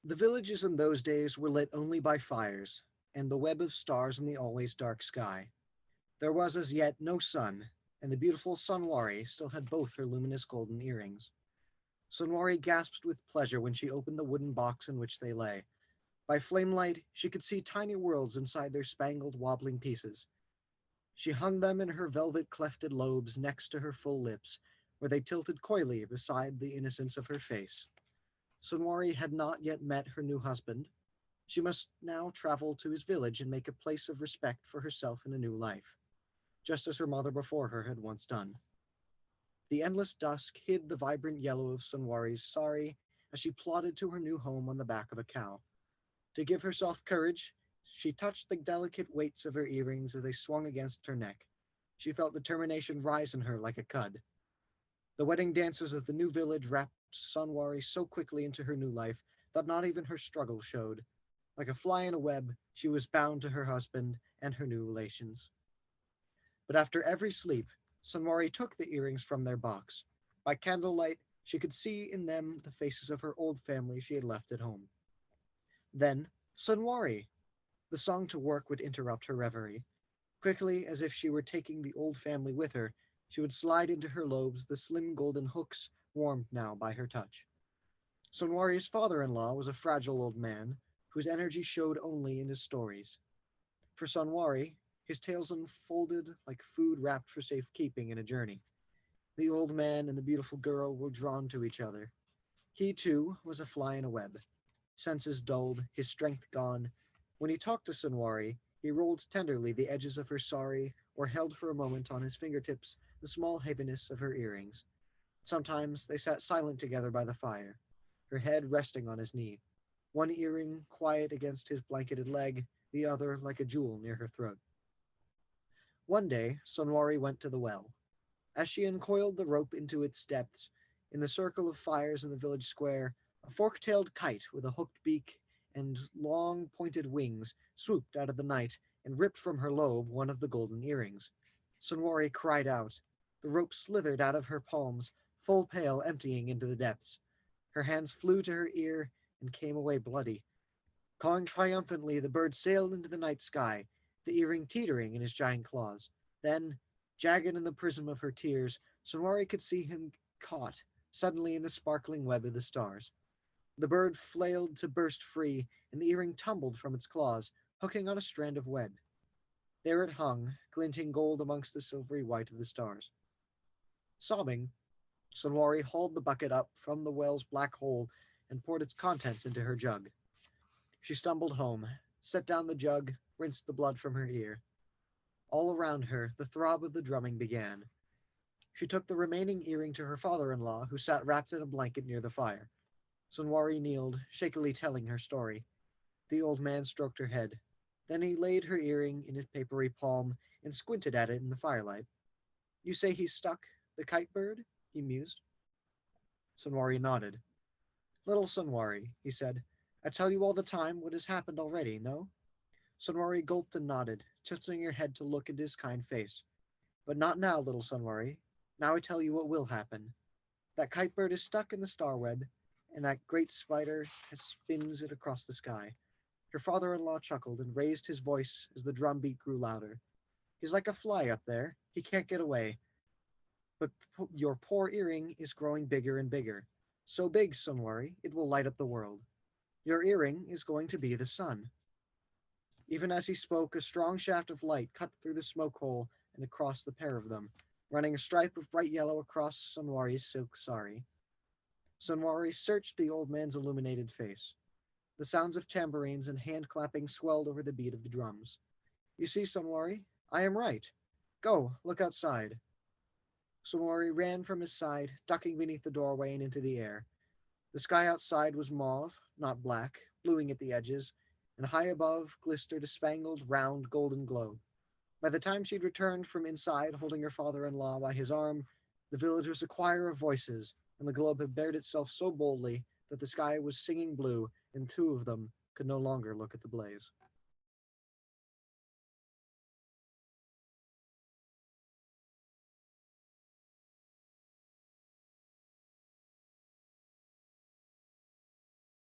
The villages in those days were lit only by fires, and the web of stars in the always dark sky. There was as yet no sun, and the beautiful Sunwari still had both her luminous golden earrings. Sunwari gasped with pleasure when she opened the wooden box in which they lay. By flamelight, she could see tiny worlds inside their spangled, wobbling pieces. She hung them in her velvet clefted lobes next to her full lips, where they tilted coyly beside the innocence of her face. Sunwari had not yet met her new husband. She must now travel to his village and make a place of respect for herself in a new life, just as her mother before her had once done. The endless dusk hid the vibrant yellow of Sunwari's sari as she plodded to her new home on the back of a cow. To give herself courage, she touched the delicate weights of her earrings as they swung against her neck. She felt determination rise in her like a cud. The wedding dances of the new village wrapped Sunwari so quickly into her new life that not even her struggle showed. Like a fly in a web, she was bound to her husband and her new relations. But after every sleep, Sunwari took the earrings from their box. By candlelight, she could see in them the faces of her old family she had left at home. Then, Sunwari! The song to work would interrupt her reverie. Quickly, as if she were taking the old family with her, she would slide into her lobes the slim golden hooks, warmed now by her touch. Sunwari's father-in-law was a fragile old man, whose energy showed only in his stories. For Sunwari, his tales unfolded like food wrapped for safekeeping in a journey. The old man and the beautiful girl were drawn to each other. He, too, was a fly in a web. Senses dulled, his strength gone. When he talked to Sunwari, he rolled tenderly the edges of her sari or held for a moment on his fingertips the small heaviness of her earrings. Sometimes they sat silent together by the fire, her head resting on his knee, one earring quiet against his blanketed leg, the other like a jewel near her throat. One day, Sonwari went to the well. As she uncoiled the rope into its depths, in the circle of fires in the village square, a fork-tailed kite with a hooked beak and long pointed wings swooped out of the night and ripped from her lobe one of the golden earrings. Sonwari cried out. The rope slithered out of her palms, full pail emptying into the depths. Her hands flew to her ear and came away bloody. Cawing triumphantly, the bird sailed into the night sky, the earring teetering in his giant claws. Then, jagged in the prism of her tears, Sonwari could see him caught suddenly in the sparkling web of the stars. The bird flailed to burst free, and the earring tumbled from its claws, hooking on a strand of web. There it hung, glinting gold amongst the silvery white of the stars. Sobbing, Sonwari hauled the bucket up from the well's black hole and poured its contents into her jug. She stumbled home, set down the jug, rinsed the blood from her ear. All around her, the throb of the drumming began. She took the remaining earring to her father-in-law, who sat wrapped in a blanket near the fire. Sonwari kneeled, shakily telling her story. The old man stroked her head. Then he laid her earring in his papery palm and squinted at it in the firelight. You say he's stuck, the kite bird? He mused. Sonwari nodded. Little Sonwari, he said, I tell you all the time what has happened already, no? Sonwari gulped and nodded, tilting her head to look at his kind face. But not now, little Sonwari. Now I tell you what will happen. That kite bird is stuck in the star web, and that great spider spins it across the sky. Her father-in-law chuckled and raised his voice as the drumbeat grew louder. He's like a fly up there. He can't get away. But your poor earring is growing bigger and bigger. So big, Sonwari, it will light up the world. Your earring is going to be the sun. Even as he spoke, a strong shaft of light cut through the smoke hole and across the pair of them, running a stripe of bright yellow across Sonwari's silk sari. Sonwari searched the old man's illuminated face. The sounds of tambourines and hand clapping swelled over the beat of the drums. You see, Sonwari, I am right. Go, look outside. Sonwari ran from his side, ducking beneath the doorway and into the air. The sky outside was mauve, not black, bluing at the edges, and high above glistered a spangled, round, golden globe. By the time she'd returned from inside, holding her father-in-law by his arm, the village was a choir of voices, and the globe had bared itself so boldly that the sky was singing blue, and two of them could no longer look at the blaze.